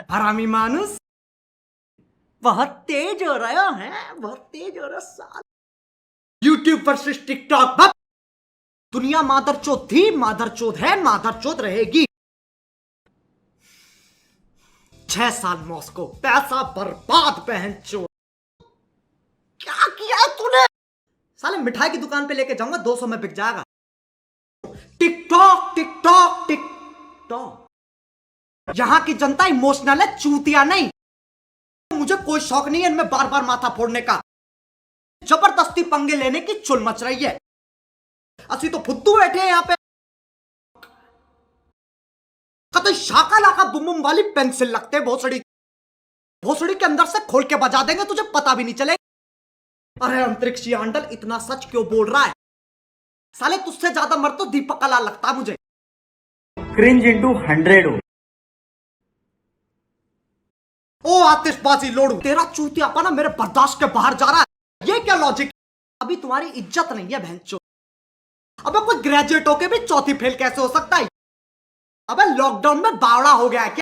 हरामी मानुस बहुत तेज हो रहा है, बहुत तेज हो रहा साल। यूट्यूब पर टिकटॉक दुनिया मादरचोद थी, मादरचोद है, मादरचोद रहेगी। 6 साल मॉस्को, पैसा बर्बाद बहनचोद। क्या किया है तूने? साले मिठाई की दुकान पे लेके जाऊंगा, 200 में बिक जाएगा। TikTok TikTok TikTok. यहां की जनता इमोशनल है, चूतिया नहीं। मुझे कोई शौक नहीं है इनमें बार बार माथा फोड़ने का। जबरदस्ती पंगे लेने की चुल मच रही है। असली तो फुद्दू बैठे हैं यहां पे। कतई शाका लाका बुम बुम वाली पेंसिल लगते, भोसड़ी भोसड़ी के अंदर से खोल के बजा देंगे, तुझे पता भी नहीं चलेगा। अरे अंतरिक्षीय अंडल इतना सच क्यों बोल रहा है? साले तुझसे ज्यादा मर तो दीपक कला लगता मुझे। Cringe into 100। ओ आतिशबाजी लोड़ू, तेरा चूतियापना मेरे बर्दाश्त के बाहर जा रहा है। ये क्या लॉजिक? अभी तुम्हारी इज्जत नहीं है बहनचोद। अबे कोई ग्रेजुएट होके भी चौथी फेल कैसे हो सकता है? अबे लॉकडाउन में बावड़ा हो गया है क्या?